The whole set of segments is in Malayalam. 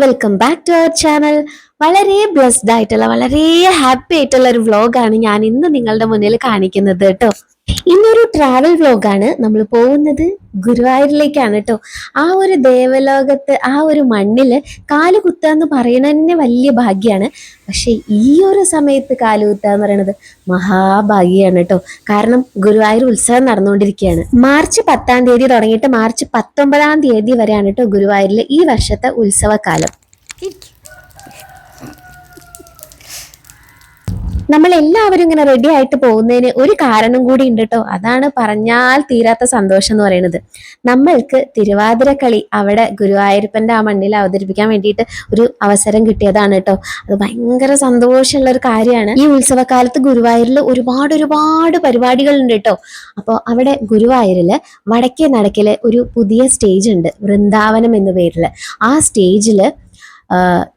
Welcome back to our channel. വളരെ ബ്ലെസ്ഡ് ആയിട്ടുള്ള വളരെ ഹാപ്പി ആയിട്ടുള്ള ഒരു വ്ലോഗാണ് ഞാൻ ഇന്ന് നിങ്ങളുടെ മുന്നിൽ കാണിക്കുന്നത് കേട്ടോ. ഇന്നൊരു ട്രാവൽ വ്ലോഗാണ്. നമ്മൾ പോകുന്നത് ഗുരുവായൂരിലേക്കാണ് കേട്ടോ. ആ ഒരു ദേവലോകത്ത്, ആ ഒരു മണ്ണില് കാല് കുത്തുക എന്ന് പറയുന്നത് തന്നെ വലിയ ഭാഗ്യാണ്. പക്ഷെ ഈ ഒരു സമയത്ത് കാല് കുത്തുക എന്ന് പറയുന്നത് മഹാഭാഗ്യാണ് കേട്ടോ. കാരണം ഗുരുവായൂർ ഉത്സവം നടന്നുകൊണ്ടിരിക്കുകയാണ്. മാർച്ച് 10-ാം തീയതി തുടങ്ങിയിട്ട് മാർച്ച് 19-ാം തീയതി വരെയാണ് കേട്ടോ ഗുരുവായൂരിലെ ഈ വർഷത്തെ ഉത്സവകാലം. നമ്മൾ എല്ലാവരും ഇങ്ങനെ റെഡി ആയിട്ട് പോകുന്നതിന് ഒരു കാരണം കൂടി ഉണ്ട് കേട്ടോ. അതാണ് പറഞ്ഞാൽ തീരാത്ത സന്തോഷം എന്ന് പറയുന്നത്. നമ്മൾക്ക് തിരുവാതിരക്കളി അവിടെ ഗുരുവായൂരപ്പന്റെ ആ മണ്ണിൽ അവതരിപ്പിക്കാൻ വേണ്ടിയിട്ട് ഒരു അവസരം കിട്ടിയതാണ് കേട്ടോ. അത് ഭയങ്കര സന്തോഷമുള്ള ഒരു കാര്യമാണ്. ഈ ഉത്സവകാലത്ത് ഗുരുവായൂരിൽ ഒരുപാട് പരിപാടികൾ ഉണ്ട് കേട്ടോ. അപ്പോൾ അവിടെ ഗുരുവായൂരില് വടക്കേ നടക്കില് ഒരു പുതിയ സ്റ്റേജ് ഉണ്ട്, വൃന്ദാവനം എന്ന പേരില്. ആ സ്റ്റേജില്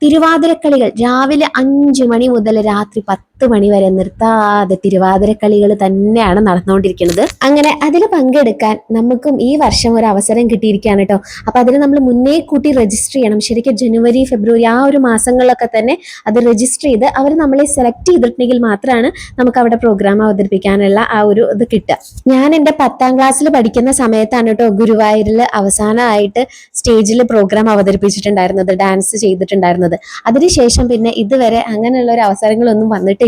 തിരുവാതിരക്കളികൾ രാവിലെ 5 മണി മുതൽ രാത്രി 10 മണി വരെ നിർത്താതെ തിരുവാതിരക്കളികൾ തന്നെയാണ് നടന്നുകൊണ്ടിരിക്കുന്നത്. അങ്ങനെ അതിൽ പങ്കെടുക്കാൻ നമുക്കും ഈ വർഷം ഒരു അവസരം കിട്ടിയിരിക്കുകയാണ് കേട്ടോ. അപ്പൊ അതിന് നമ്മൾ മുന്നേ കൂട്ടി രജിസ്റ്റർ ചെയ്യണം. ശരിക്കും ജനുവരി, ഫെബ്രുവരി ആ ഒരു മാസങ്ങളിലൊക്കെ തന്നെ അത് രജിസ്റ്റർ ചെയ്ത് അവർ നമ്മളെ സെലക്ട് ചെയ്തിട്ടുണ്ടെങ്കിൽ മാത്രമാണ് നമുക്ക് അവിടെ പ്രോഗ്രാം അവതരിപ്പിക്കാനുള്ള ആ ഒരു ഇത് കിട്ടുക. ഞാൻ എൻ്റെ 10ാം ക്ലാസ്സിൽ പഠിക്കുന്ന സമയത്താണ് കേട്ടോ ഗുരുവായൂരിൽ അവസാനമായിട്ട് സ്റ്റേജിൽ പ്രോഗ്രാം അവതരിപ്പിച്ചിട്ടുണ്ടായിരുന്നത്, ഡാൻസ് ചെയ്തിട്ടുണ്ടായിരുന്നത്. അതിനുശേഷം പിന്നെ ഇതുവരെ അങ്ങനെയുള്ള ഒരു അവസരങ്ങളൊന്നും വന്നിട്ടില്ല.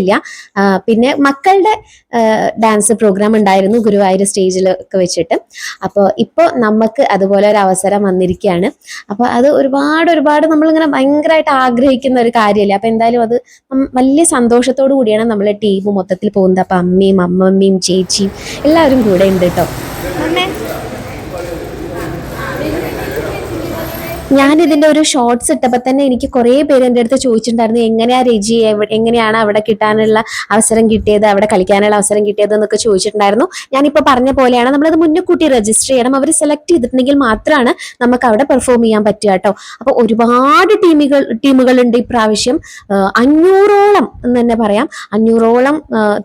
പിന്നെ മക്കളുടെ ഡാൻസ് പ്രോഗ്രാം ഉണ്ടായിരുന്നു ഗുരുവായൂർ സ്റ്റേജിലൊക്കെ വെച്ചിട്ട്. അപ്പോൾ ഇപ്പോൾ നമുക്ക് അതുപോലെ ഒരു അവസരം വന്നിരിക്കുകയാണ്. അപ്പോൾ അത് ഒരുപാട് നമ്മളിങ്ങനെ ഭയങ്കരമായിട്ട് ആഗ്രഹിക്കുന്ന ഒരു കാര്യമല്ലേ. അപ്പോൾ എന്തായാലും അത് വലിയ സന്തോഷത്തോടു കൂടിയാണ് നമ്മളെ ടീം മൊത്തത്തിൽ പോകുന്നത്. അപ്പം അമ്മയും അമ്മമ്മയും ചേച്ചിയും എല്ലാവരും കൂടെ ഉണ്ട് കേട്ടോ. ഞാനിതിൻ്റെ ഒരു ഷോർട്സ് ഇട്ടപ്പോൾ തന്നെ എനിക്ക് കുറേ പേര് എൻ്റെ അടുത്ത് ചോദിച്ചിട്ടുണ്ടായിരുന്നു, എങ്ങനെയാ രജി, എങ്ങനെയാണ് അവിടെ കിട്ടാനുള്ള അവസരം കിട്ടിയത്, അവിടെ കളിക്കാനുള്ള അവസരം കിട്ടിയത് എന്നൊക്കെ ചോദിച്ചിട്ടുണ്ടായിരുന്നു. ഞാനിപ്പോൾ പറഞ്ഞ പോലെയാണ്, നമ്മളത് മുന്നേ രജിസ്റ്റർ ചെയ്യണം. അവർ സെലക്ട് ചെയ്തിട്ടുണ്ടെങ്കിൽ മാത്രമാണ് നമുക്ക് അവിടെ പെർഫോം ചെയ്യാൻ പറ്റുക കേട്ടോ. അപ്പോൾ ഒരുപാട് ടീമുകളുണ്ട് ഇപ്രാവശ്യം. 500ഓളം എന്ന് തന്നെ പറയാം, 500ഓളം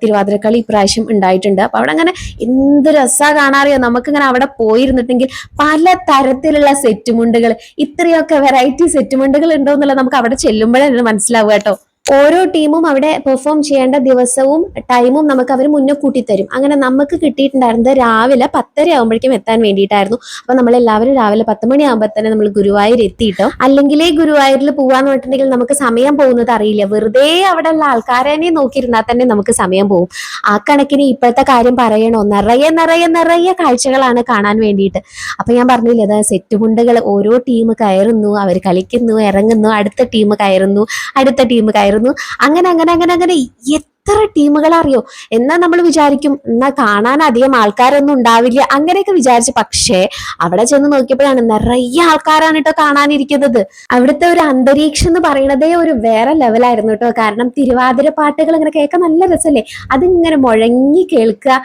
തിരുവാതിരക്കളി ഇപ്രാവശ്യം ഉണ്ടായിട്ടുണ്ട്. അപ്പോൾ അവിടെ അങ്ങനെ എന്ത് രസമാണ് കാണാറിയോ. നമുക്കിങ്ങനെ അവിടെ പോയിരുന്നിട്ടെങ്കിൽ പല തരത്തിലുള്ള സെറ്റുമുണ്ടുകൾ, ഇത്രയൊക്കെ വെറൈറ്റി സെറ്റുമുണ്ടുകൾ ഉണ്ടോ എന്നുള്ളത് നമുക്ക് അവിടെ ചെല്ലുമ്പോഴേ മനസ്സിലാവുക കേട്ടോ. ഓരോ ടീമും അവിടെ പെർഫോം ചെയ്യേണ്ട ദിവസവും ടൈമും നമുക്ക് അവർ മുന്നേ കൂട്ടിത്തരും. അങ്ങനെ നമുക്ക് കിട്ടിയിട്ടുണ്ടായിരുന്നത് രാവിലെ 10:30 ആകുമ്പോഴേക്കും എത്താൻ വേണ്ടിയിട്ടായിരുന്നു. അപ്പൊ നമ്മളെല്ലാവരും രാവിലെ 10 മണിയാകുമ്പോൾ തന്നെ നമ്മൾ ഗുരുവായൂർ എത്തിയിട്ടോ. അല്ലെങ്കിലേ ഗുരുവായൂരിൽ പോവാന്ന് പറഞ്ഞിട്ടുണ്ടെങ്കിൽ നമുക്ക് സമയം പോകുന്നത് അറിയില്ല. വെറുതെ അവിടെ ഉള്ള ആൾക്കാരെ നോക്കിയിരുന്നാൽ തന്നെ നമുക്ക് സമയം പോകും. ആ കണക്കിന് ഇപ്പോഴത്തെ കാര്യം പറയണോ, നിറയെ കാഴ്ചകളാണ് കാണാൻ വേണ്ടിയിട്ട്. അപ്പൊ ഞാൻ പറഞ്ഞില്ലേ, അതായത് സെറ്റുമുണ്ടുകൾ, ഓരോ ടീം കയറുന്നു, അവർ കളിക്കുന്നു, ഇറങ്ങുന്നു, അടുത്ത ടീം കയറുന്നു, അടുത്ത ടീം കയറുന്നു, അങ്ങനെ എത്ര ടീമുകൾ അറിയോ. എന്നാൽ നമ്മൾ വിചാരിക്കും എന്നാൽ കാണാൻ അധികം ആൾക്കാരൊന്നും ഉണ്ടാവില്ല അങ്ങനെയൊക്കെ വിചാരിച്ചു. പക്ഷേ അവിടെ ചെന്ന് നോക്കിയപ്പോഴാണ് നിറയെ ആൾക്കാരാണ് കേട്ടോ കാണാനിരിക്കുന്നത്. അവിടുത്തെ ഒരു അന്തരീക്ഷം എന്ന് പറയുന്നതേ ഒരു വേറെ ലെവലായിരുന്നു കേട്ടോ. കാരണം തിരുവാതിര പാട്ടുകൾ ഇങ്ങനെ കേൾക്കാൻ നല്ല രസമല്ലേ, അതിങ്ങനെ മുഴങ്ങി കേൾക്കുക.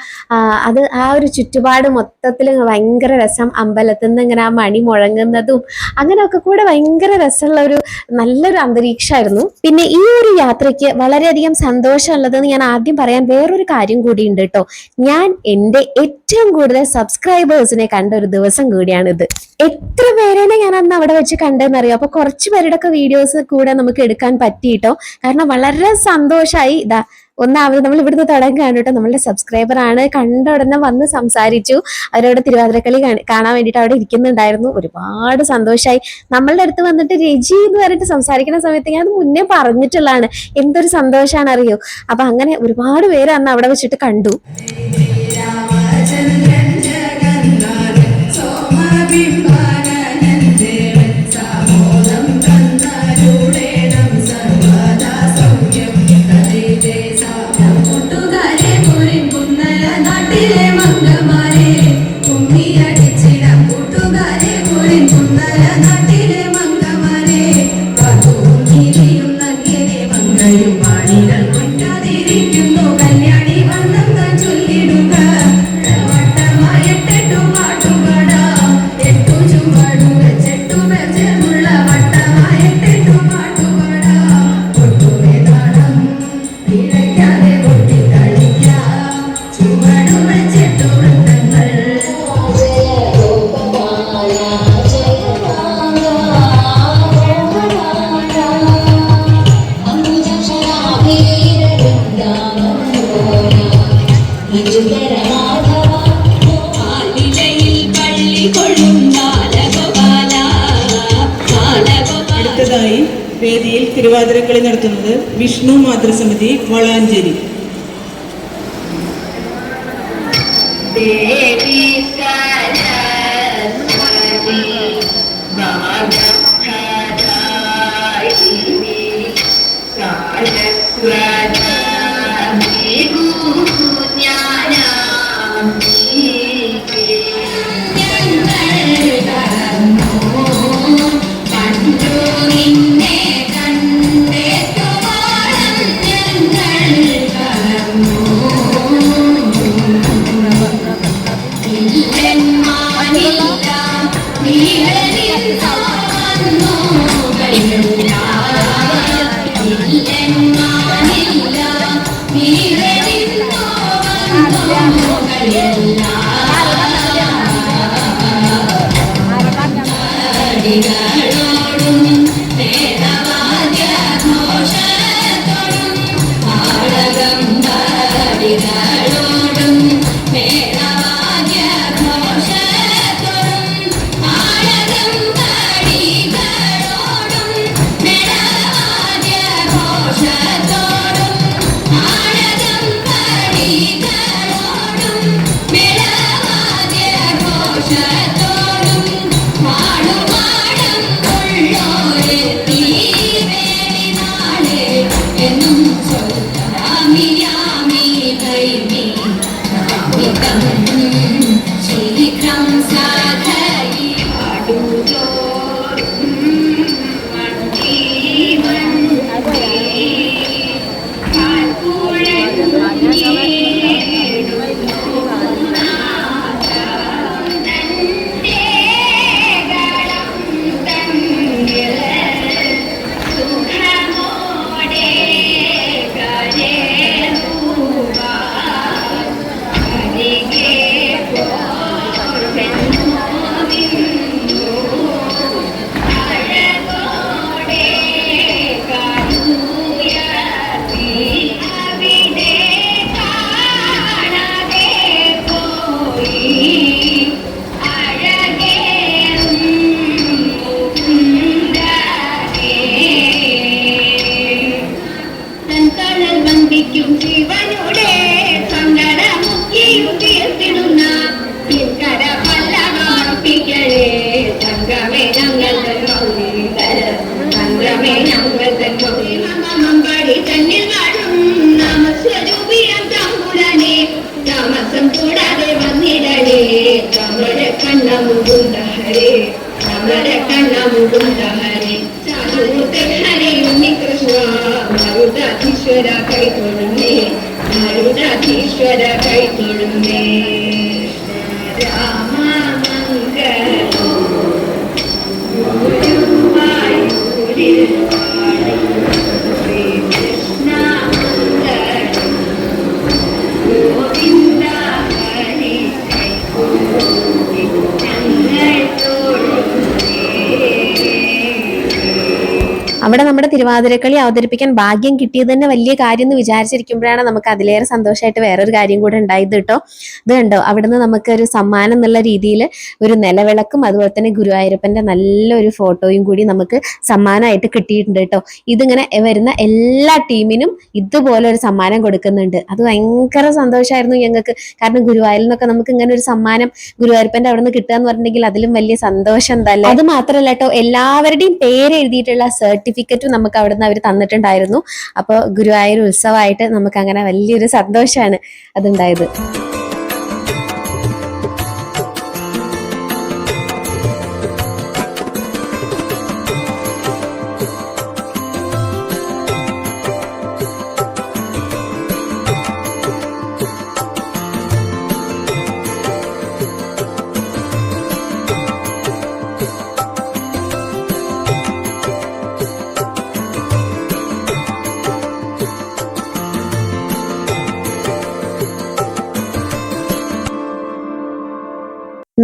അത് ആ ഒരു ചുറ്റുപാട് മൊത്തത്തിൽ ഭയങ്കര രസം. അമ്പലത്തിൽ നിന്ന് ഇങ്ങനെ ആ മണി മുഴങ്ങുന്നതും അങ്ങനെയൊക്കെ കൂടെ ഭയങ്കര രസമുള്ള ഒരു നല്ലൊരു അന്തരീക്ഷമായിരുന്നു. പിന്നെ ഈ ഒരു യാത്രയ്ക്ക് വളരെയധികം സന്തോഷമുള്ള ഞാൻ ആദ്യം പറയാൻ വേറൊരു കാര്യം കൂടി ഉണ്ട് കേട്ടോ. ഞാൻ എൻ്റെ ഏറ്റവും കൂടുതൽ സബ്സ്ക്രൈബേഴ്സിനെ കണ്ട ഒരു ദിവസം കൂടിയാണിത്. എത്ര പേരെന്നെ ഞാൻ അന്ന് അവിടെ വെച്ച് കണ്ടെന്നറിയാം. അപ്പൊ കുറച്ച് പേരുടെ ഒക്കെ വീഡിയോസ് കൂടെ നമുക്ക് എടുക്കാൻ പറ്റിയിട്ടോ. കാരണം വളരെ സന്തോഷമായി. ഒന്നാമത് നമ്മൾ ഇവിടുന്ന് തുടങ്ങുകയാണ് കേട്ടോ. നമ്മളുടെ സബ്സ്ക്രൈബർ ആണ്. കണ്ട ഉടനെ വന്ന് സംസാരിച്ചു. അവരവിടെ തിരുവാതിരക്കളി കാണാൻ വേണ്ടിയിട്ട് അവിടെ ഇരിക്കുന്നുണ്ടായിരുന്നു. ഒരുപാട് സന്തോഷമായി. നമ്മളുടെ അടുത്ത് വന്നിട്ട് രജി എന്ന് പറഞ്ഞിട്ട് സംസാരിക്കുന്ന സമയത്ത് ഞാൻ മുന്നേ പറഞ്ഞിട്ടുള്ളതാണ്, എന്തൊരു സന്തോഷമാണ് അറിയോ. അപ്പൊ അങ്ങനെ ഒരുപാട് പേര് അന്ന് അവിടെ വെച്ചിട്ട് കണ്ടു. തിരുവാതിരക്കളി നടത്തുന്നത് വിഷ്ണു മാതൃസമിതി വളാഞ്ചേരി. അവിടെ നമ്മുടെ തിരുവാതിരക്കളി അവതരിപ്പിക്കാൻ ഭാഗ്യം കിട്ടിയത് തന്നെ വലിയ കാര്യം എന്ന് വിചാരിച്ചിരിക്കുമ്പോഴാണ് നമുക്ക് അതിലേറെ സന്തോഷമായിട്ട് വേറൊരു കാര്യം കൂടെ ഉണ്ടായത് കേട്ടോ. ഇത് കണ്ടോ, അവിടുന്ന് നമുക്ക് ഒരു സമ്മാനം എന്നുള്ള രീതിയിൽ ഒരു നിലവിളക്കും അതുപോലെ തന്നെ ഗുരുവായൂരപ്പന്റെ നല്ലൊരു ഫോട്ടോയും കൂടി നമുക്ക് സമ്മാനമായിട്ട് കിട്ടിയിട്ടുണ്ട് കേട്ടോ. ഇതിങ്ങനെ വരുന്ന എല്ലാ ടീമിനും ഇതുപോലെ ഒരു സമ്മാനം കൊടുക്കുന്നുണ്ട്. അത് ഭയങ്കര സന്തോഷമായിരുന്നു ഞങ്ങൾക്ക്. കാരണം ഗുരുവായൂരിൽ നിന്നൊക്കെ നമുക്ക് ഇങ്ങനെ ഒരു സമ്മാനം ഗുരുവായൂരപ്പന്റെ അവിടെ നിന്ന് കിട്ടുക എന്ന് പറഞ്ഞിട്ടുണ്ടെങ്കിൽ അതിലും വലിയ സന്തോഷം എന്തല്ലേ. അത് മാത്രമല്ല കേട്ടോ, എല്ലാവരുടെയും പേര് എഴുതിയിട്ടുള്ള സർട്ടിഫിക്കറ്റും നമുക്ക് അവിടുന്ന് അവർ തന്നിട്ടുണ്ടായിരുന്നു. അപ്പോൾ ഗുരുവായൂർ ഉത്സവമായിട്ട് നമുക്ക് അങ്ങനെ വലിയൊരു സന്തോഷമാണ് അതുണ്ടായത്.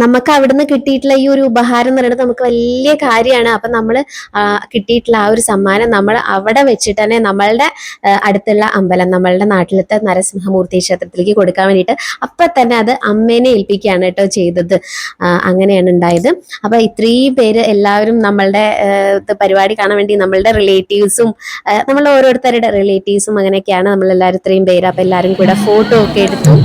നമുക്ക് അവിടുന്ന് കിട്ടിയിട്ടുള്ള ഈ ഒരു ഉപഹാരം എന്ന് പറയുന്നത് നമുക്ക് വലിയ കാര്യമാണ്. അപ്പൊ നമ്മൾ കിട്ടിയിട്ടുള്ള ആ ഒരു സമ്മാനം നമ്മൾ അവിടെ വെച്ചിട്ട് തന്നെ നമ്മളുടെ അടുത്തുള്ള അമ്പലം, നമ്മളുടെ നാട്ടിലത്തെ നരസിംഹമൂർത്തി ക്ഷേത്രത്തിലേക്ക് കൊടുക്കാൻ വേണ്ടിയിട്ട് അപ്പൊ തന്നെ അത് അമ്മേനെ ഏൽപ്പിക്കുകയാണ് കേട്ടോ ചെയ്തത്. അങ്ങനെയാണ് ഉണ്ടായത്. അപ്പൊ ഇത്രയും പേര് എല്ലാവരും നമ്മളുടെ പരിപാടി കാണാൻ വേണ്ടി നമ്മളുടെ റിലേറ്റീവ്സും നമ്മൾ ഓരോരുത്തരുടെ റിലേറ്റീവ്സും അങ്ങനെയൊക്കെയാണ് നമ്മളെല്ലാവരും ഇത്രയും പേര്. അപ്പൊ എല്ലാവരും കൂടെ ഫോട്ടോ ഒക്കെ എടുത്തു.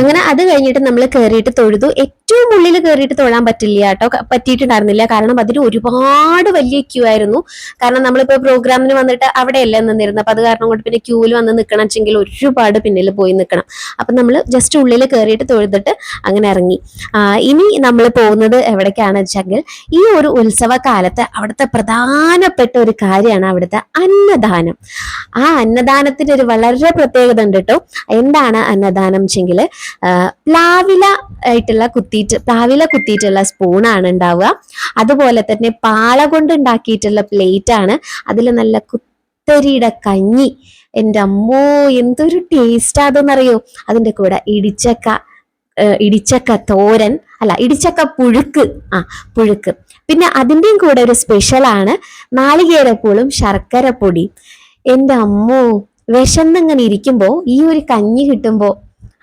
അങ്ങനെ അത് കഴിഞ്ഞിട്ട് നമ്മൾ കയറിയിട്ട് തൊഴുതു. ഏറ്റവും ഉള്ളിൽ കയറിയിട്ട് തൊഴാൻ പറ്റില്ല കേട്ടോ, പറ്റിയിട്ടുണ്ടായിരുന്നില്ല. കാരണം അതിന് ഒരുപാട് വലിയ ക്യൂ ആയിരുന്നു. കാരണം നമ്മളിപ്പോ പ്രോഗ്രാമിന് വന്നിട്ട് അവിടെയല്ല നിന്നിരുന്നത്. അപ്പൊ അത് കാരണം കൊണ്ട് പിന്നെ ക്യൂവിൽ വന്ന് നിൽക്കണം വെച്ചെങ്കിൽ ഒരുപാട് പിന്നിൽ പോയി നിൽക്കണം. അപ്പൊ നമ്മൾ ജസ്റ്റ് ഉള്ളിൽ കയറിയിട്ട് തൊഴുതിട്ട് അങ്ങനെ ഇറങ്ങി. ഇനി നമ്മൾ പോകുന്നത് എവിടേക്കാണ് വെച്ചെങ്കിൽ ഈ ഒരു ഉത്സവ കാലത്ത് അവിടുത്തെ പ്രധാനപ്പെട്ട ഒരു കാര്യമാണ് അവിടുത്തെ അന്നദാനം. ആ അന്നദാനത്തിന് ഒരു വളരെ പ്രത്യേകത ഉണ്ട് കേട്ടോ. എന്താണ് അന്നദാനം വെച്ചെങ്കിൽ പ്ലാവില കുത്തിയിട്ടുള്ള സ്പൂണാണ് ഉണ്ടാവുക. അതുപോലെ തന്നെ പാള കൊണ്ട് ഉണ്ടാക്കിയിട്ടുള്ള പ്ലേറ്റ് ആണ്. അതിൽ നല്ല കുത്തരിയുടെ കഞ്ഞി, എൻ്റെ അമ്മോ എന്തൊരു ടേസ്റ്റ് അതെന്നറിയോ. അതിൻ്റെ കൂടെ ഇടിച്ചക്ക തോരൻ, അല്ല ഇടിച്ചക്ക പുഴുക്ക്, പുഴുക്ക്. പിന്നെ അതിൻ്റെയും കൂടെ ഒരു സ്പെഷ്യലാണ് നാളികേരപ്പൂളും ശർക്കരപ്പൊടി. എൻ്റെ അമ്മോ, വിശന്നിങ്ങനെ ഇരിക്കുമ്പോ ഈ ഒരു കഞ്ഞി കിട്ടുമ്പോ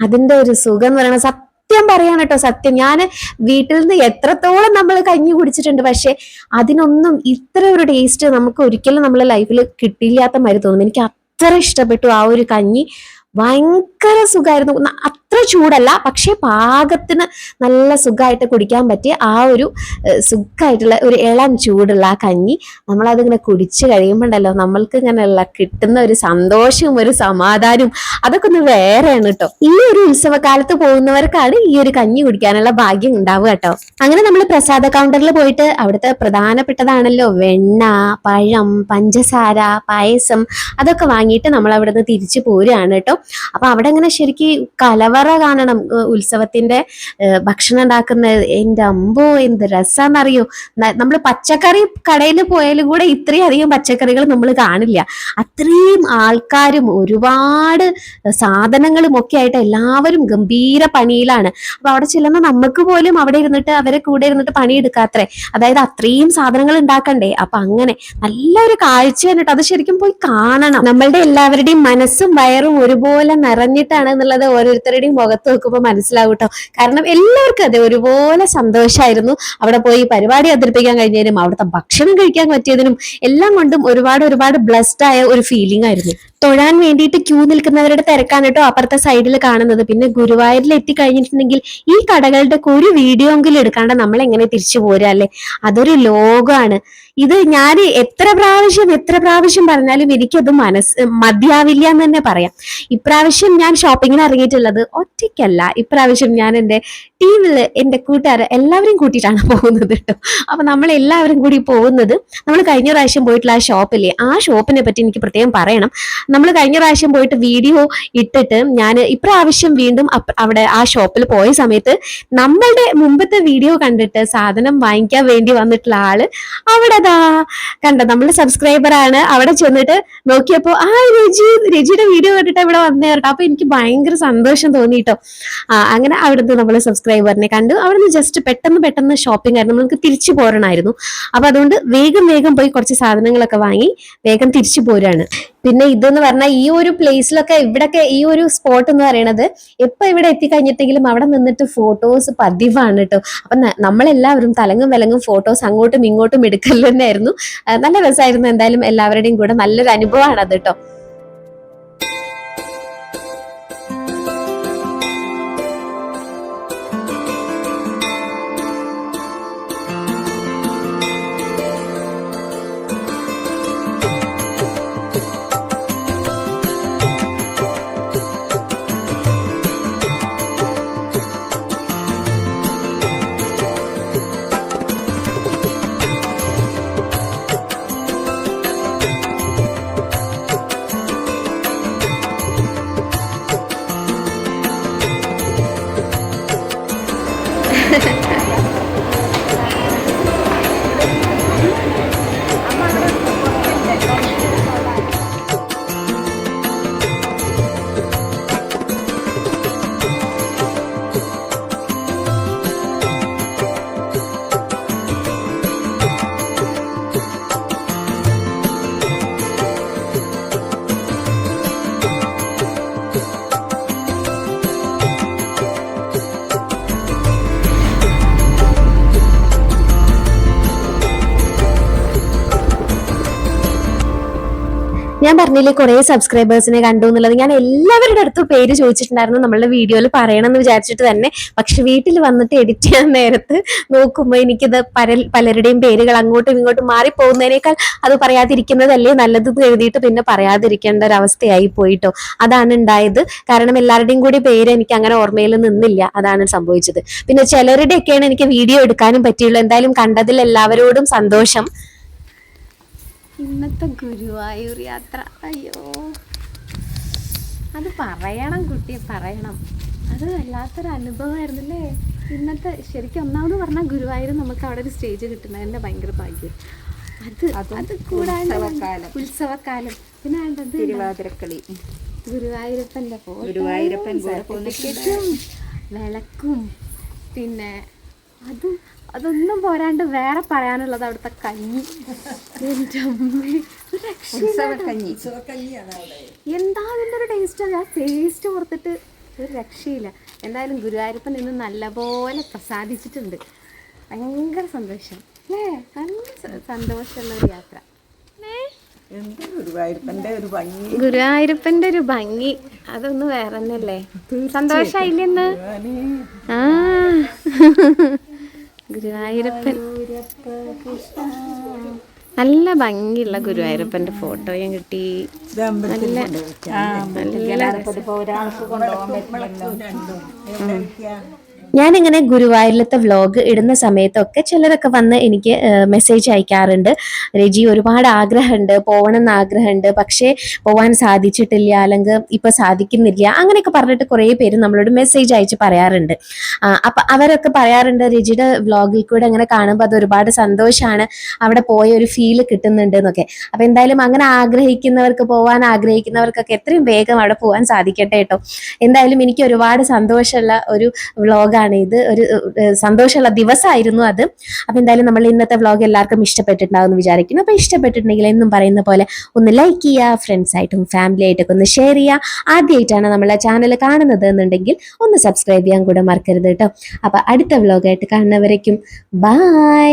അതിന്റെ ഒരു സുഖം എന്ന് പറയുന്നത് സത്യം പറയാൻ കേട്ടോ, സത്യം. ഞാൻ വീട്ടിൽ നിന്ന് എത്രത്തോളം നമ്മൾ കഞ്ഞി കുടിച്ചിട്ടുണ്ട്, പക്ഷെ അതിനൊന്നും ഇത്ര ഒരു ടേസ്റ്റ് നമുക്ക് ഒരിക്കലും നമ്മളെ ലൈഫിൽ കിട്ടില്ലാത്ത മാതിരി തോന്നും. എനിക്ക് അത്ര ഇഷ്ടപ്പെട്ടു ആ ഒരു കഞ്ഞി. ഭയങ്കര സുഖമായിരുന്നു. അത്ര ചൂടല്ല, പക്ഷെ പാകത്തിന് നല്ല സുഖമായിട്ട് കുടിക്കാൻ പറ്റിയ ആ ഒരു സുഖമായിട്ടുള്ള ഒരു ഇളം ചൂടുള്ള ആ കഞ്ഞി നമ്മളതിങ്ങനെ കുടിച്ചു കഴിയുമ്പോണ്ടല്ലോ നമ്മൾക്ക് ഇങ്ങനെയുള്ള കിട്ടുന്ന ഒരു സന്തോഷവും ഒരു സമാധാനവും അതൊക്കെ ഒന്ന് വേറെയാണ് കേട്ടോ. ഈ ഒരു ഉത്സവകാലത്ത് പോകുന്നവർക്കാണ് ഈ ഒരു കഞ്ഞി കുടിക്കാനുള്ള ഭാഗ്യം ഉണ്ടാവുക കേട്ടോ. അങ്ങനെ നമ്മൾ പ്രസാദ കൗണ്ടറിൽ പോയിട്ട് അവിടുത്തെ പ്രധാനപ്പെട്ടതാണല്ലോ വെണ്ണ, പഴം, പഞ്ചസാര, പായസം, അതൊക്കെ വാങ്ങിയിട്ട് നമ്മൾ അവിടെ നിന്ന് തിരിച്ചു പോരുകയാണ് കേട്ടോ. അപ്പൊ അവിടെ ഇങ്ങനെ ശരിക്കും കലവറ കാണണം. ഉത്സവത്തിന്റെ ഭക്ഷണം ഉണ്ടാക്കുന്നത് എൻ്റെ അമ്പോ എന്ത് രസാന്നറിയോ. നമ്മൾ പച്ചക്കറി കടയിൽ പോയാലും കൂടെ ഇത്രയും അധികം പച്ചക്കറികൾ നമ്മൾ കാണില്ല. അത്രയും ആൾക്കാരും ഒരുപാട് സാധനങ്ങളും ഒക്കെ ആയിട്ട് എല്ലാവരും ഗംഭീര പണിയിലാണ്. അപ്പൊ അവിടെ ചെല്ലുന്ന നമുക്ക് പോലും അവിടെ ഇരുന്നിട്ട് അവരെ കൂടെ ഇരുന്നിട്ട് പണിയെടുക്കാത്രേ. അതായത് അത്രയും സാധനങ്ങൾ ഉണ്ടാക്കണ്ടേ. അപ്പൊ അങ്ങനെ നല്ലൊരു കാഴ്ച കണ്ടിട്ട് അത് ശരിക്കും പോയി കാണണം. നമ്മളുടെ എല്ലാവരുടെയും മനസ്സും വയറും ഒരുപോലെ നിറഞ്ഞിട്ടാണ് എന്നുള്ളത് ഓരോരുത്തരുടെയും മുഖത്ത് നോക്കുമ്പോൾ മനസ്സിലാവും കേട്ടോ. കാരണം എല്ലാവർക്കും അതെ ഒരുപോലെ സന്തോഷമായിരുന്നു. അവിടെ പോയി പരിപാടി അവതരിപ്പിക്കാൻ കഴിഞ്ഞതിനും അവിടുത്തെ ഭക്ഷണം കഴിക്കാൻ പറ്റിയതിനും എല്ലാം കൊണ്ടും ഒരുപാട് ബ്ലെസ്ഡ് ആയ ഒരു ഫീലിംഗ് ആയിരുന്നു. തൊഴാൻ വേണ്ടിയിട്ട് ക്യൂ നിൽക്കുന്നവരുടെ തിരക്കാണ് കേട്ടോ അപ്പുറത്തെ സൈഡിൽ കാണുന്നത്. പിന്നെ ഗുരുവായൂരിൽ എത്തിക്കഴിഞ്ഞിട്ടുണ്ടെങ്കിൽ ഈ കടകളുടെ ഒരു വീഡിയോ എങ്കിലും എടുക്കാണ്ട് നമ്മൾ എങ്ങനെ തിരിച്ചു പോരാ അല്ലേ. അതൊരു ലോകമാണ്. ഇത് ഞാൻ എത്ര പ്രാവശ്യം പറഞ്ഞാലും എനിക്കത് മതിയാവില്ല എന്ന് തന്നെ പറയാം. ഇപ്രാവശ്യം ഞാൻ ഷോപ്പിങ്ങിന് ഇറങ്ങിയിട്ടുള്ളത് ഒറ്റയ്ക്കല്ല. ഇപ്രാവശ്യം ഞാൻ എൻ്റെ ടീമില് എൻ്റെ കൂട്ടുകാരെ എല്ലാവരും കൂട്ടിയിട്ടാണ് പോകുന്നത് കേട്ടോ. അപ്പൊ നമ്മൾ എല്ലാവരും കൂടി പോകുന്നത് നമ്മൾ കഴിഞ്ഞ പ്രാവശ്യം പോയിട്ടുള്ള ആ ഷോപ്പില്ലേ, ആ ഷോപ്പിനെ പറ്റി എനിക്ക് പ്രത്യേകം പറയണം. നമ്മൾ കഴിഞ്ഞ പ്രാവശ്യം പോയിട്ട് വീഡിയോ ഇട്ടിട്ട് ഞാൻ ഇപ്രാവശ്യം വീണ്ടും അവിടെ ആ ഷോപ്പിൽ പോയ സമയത്ത് നമ്മളുടെ മുമ്പത്തെ വീഡിയോ കണ്ടിട്ട് സാധനം വാങ്ങിക്കാൻ വേണ്ടി വന്നിട്ടുള്ള ആള് അവിടെ കണ്ടോ, നമ്മള് സബ്സ്ക്രൈബർ ആണ്. അവിടെ ചെന്നിട്ട് നോക്കിയപ്പോ രജിയുടെ വീഡിയോ കണ്ടിട്ട് ഇവിടെ വന്നേ കേട്ടോ. അപ്പൊ എനിക്ക് ഭയങ്കര സന്തോഷം തോന്നിട്ടോ. അങ്ങനെ അവിടുന്ന് നമ്മള് സബ്സ്ക്രൈബറിനെ കണ്ടു. അവിടുന്ന് ജസ്റ്റ് പെട്ടെന്ന് ഷോപ്പിംഗ് ആയിരുന്നു, നമുക്ക് തിരിച്ചു പോരണമായിരുന്നു. അപ്പൊ അതുകൊണ്ട് വേഗം പോയി കുറച്ച് സാധനങ്ങളൊക്കെ വാങ്ങി വേഗം തിരിച്ചു പോരാണ്. പിന്നെ ഇതെന്ന് പറഞ്ഞാൽ ഈ ഒരു പ്ലേസിലൊക്കെ ഇവിടൊക്കെ ഈ ഒരു സ്പോട്ട് എന്ന് പറയുന്നത് എപ്പൊ ഇവിടെ എത്തിക്കഴിഞ്ഞിട്ടെങ്കിലും അവിടെ നിന്നിട്ട് ഫോട്ടോസ് പതിവാണ് കേട്ടോ. അപ്പൊ നമ്മളെല്ലാവരും തലങ്ങും വിലങ്ങും ഫോട്ടോസ് അങ്ങോട്ടും ഇങ്ങോട്ടും എടുക്കൽ തന്നെയായിരുന്നു. നല്ല രസമായിരുന്നു. എന്തായാലും എല്ലാവരുടെയും കൂടെ നല്ലൊരു അനുഭവമാണ് അത് കേട്ടോ. ഞാൻ പറഞ്ഞില്ലേ കുറെ സബ്സ്ക്രൈബേഴ്സിനെ കണ്ടു എന്നുള്ളത്. ഞാൻ എല്ലാവരുടെ അടുത്തും പേര് ചോദിച്ചിട്ടുണ്ടായിരുന്നു നമ്മളുടെ വീഡിയോയിൽ പറയണം എന്ന് വിചാരിച്ചിട്ട് തന്നെ. പക്ഷെ വീട്ടിൽ വന്നിട്ട് എഡിറ്റ് ചെയ്യാൻ നേരത്ത് നോക്കുമ്പോൾ എനിക്കിത് പലരുടെയും പേരുകൾ അങ്ങോട്ടും ഇങ്ങോട്ടും മാറിപ്പോകുന്നതിനേക്കാൾ അത് പറയാതിരിക്കുന്നതല്ലേ നല്ലതെന്ന് എഴുതിയിട്ട് പിന്നെ പറയാതിരിക്കേണ്ട ഒരു അവസ്ഥയായി പോയിട്ടോ. അതാണ് ഉണ്ടായത്. കാരണം എല്ലാവരുടെയും കൂടി പേര് എനിക്ക് അങ്ങനെ ഓർമ്മയിൽ നിന്നില്ല. അതാണ് സംഭവിച്ചത്. പിന്നെ ചിലരുടെയൊക്കെയാണ് എനിക്ക് വീഡിയോ എടുക്കാനും പറ്റിയുള്ളൂ. എന്തായാലും കണ്ടതിൽ എല്ലാവരോടും സന്തോഷം. ഇന്നത്തെ ഗുരുവായൂർ യാത്ര, അയ്യോ അത് പറയണം കുട്ടിയെ, പറയണം. അത് വല്ലാത്തൊരു അനുഭവമായിരുന്നല്ലേ ഇന്നത്തെ. ശരിക്കും ഒന്നാമത് പറഞ്ഞാൽ ഗുരുവായൂർ നമുക്ക് അവിടെ ഒരു സ്റ്റേജ് കിട്ടുന്നതിൻ്റെ ഭയങ്കര ഭാഗ്യം. അത് കൂടാണ്ട് ഉത്സവക്കാലം, പിന്നെ തിരുവാതിരക്കളി, ഗുരുവായൂരപ്പൻ്റെ വിളക്കും, പിന്നെ അതൊന്നും പോരാണ്ട് വേറെ പറയാനുള്ളത് അവിടുത്തെ കഞ്ഞി. എൻ്റെ അമ്മേ, എന്താ അതിൻ്റെ ഒരു ടേസ്റ്റ്! ആ ടേസ്റ്റ് ഓർത്തിട്ട് ഒരു രക്ഷയില്ല. എന്തായാലും ഗുരുവായൂരപ്പൻ ഇന്ന് നല്ലപോലെ പ്രസാദിച്ചിട്ടുണ്ട്. ഭയങ്കര സന്തോഷം അല്ലേ, നല്ല സന്തോഷമുള്ള ഒരു യാത്ര. ഗുരുവായൂരപ്പൻ്റെ ഒരു ഭംഗി അതൊന്ന് വേറെ തന്നെയല്ലേ. സന്തോഷായില്ലെന്ന്. ആ ഗുരുവായൂരപ്പൻ നല്ല ഭംഗിയുള്ള ഗുരുവായൂരപ്പൻ്റെ ഫോട്ടോയും കിട്ടി. ഞാനിങ്ങനെ ഗുരുവായൂരിലത്തെ വ്ലോഗ് ഇടുന്ന സമയത്തൊക്കെ ചിലരൊക്കെ വന്ന് എനിക്ക് മെസ്സേജ് അയക്കാറുണ്ട്. രജി, ഒരുപാട് ആഗ്രഹമുണ്ട്, പോകണമെന്ന് ആഗ്രഹമുണ്ട്, പക്ഷേ പോകാൻ സാധിച്ചിട്ടില്ല, അല്ലെങ്കിൽ ഇപ്പൊ സാധിക്കുന്നില്ല, അങ്ങനെയൊക്കെ പറഞ്ഞിട്ട് കുറേ പേര് നമ്മളോട് മെസ്സേജ് അയച്ച് പറയാറുണ്ട്. അപ്പൊ അവരൊക്കെ പറയാറുണ്ട് രജിയുടെ വ്ലോഗിൽ കൂടെ അങ്ങനെ കാണുമ്പോൾ അത് ഒരുപാട് സന്തോഷമാണ്, അവിടെ പോയ ഒരു ഫീല് കിട്ടുന്നുണ്ട് എന്നൊക്കെ. അപ്പൊ എന്തായാലും അങ്ങനെ പോകാൻ ആഗ്രഹിക്കുന്നവർക്കൊക്കെ എത്രയും വേഗം അവിടെ പോകാൻ സാധിക്കട്ടെ കേട്ടോ. എന്തായാലും എനിക്ക് ഒരുപാട് സന്തോഷമുള്ള ഒരു വ്ലോഗാണ് ഇത്, ഒരു സന്തോഷമുള്ള ദിവസമായിരുന്നു അത്. അപ്പൊ എന്തായാലും നമ്മൾ ഇന്നത്തെ വ്ലോഗ് എല്ലാവർക്കും ഇഷ്ടപ്പെട്ടിട്ടുണ്ടാവും എന്ന് വിചാരിക്കുന്നു. അപ്പൊ ഇഷ്ടപ്പെട്ടിട്ടുണ്ടെങ്കിൽ എന്നും പറയുന്ന പോലെ ഒന്ന് ലൈക്ക് ചെയ്യുക, ഫ്രണ്ട്സ് ആയിട്ടും ഫാമിലി ആയിട്ടൊക്കെ ഒന്ന് ഷെയർ ചെയ്യുക. ആദ്യമായിട്ടാണ് നമ്മളെ ചാനൽ കാണുന്നത് എന്നുണ്ടെങ്കിൽ ഒന്ന് സബ്സ്ക്രൈബ് ചെയ്യാൻ കൂടെ മറക്കരുത് കേട്ടോ. അപ്പൊ അടുത്ത വ്ലോഗായിട്ട് കാണുന്നവരേക്കും ബൈ.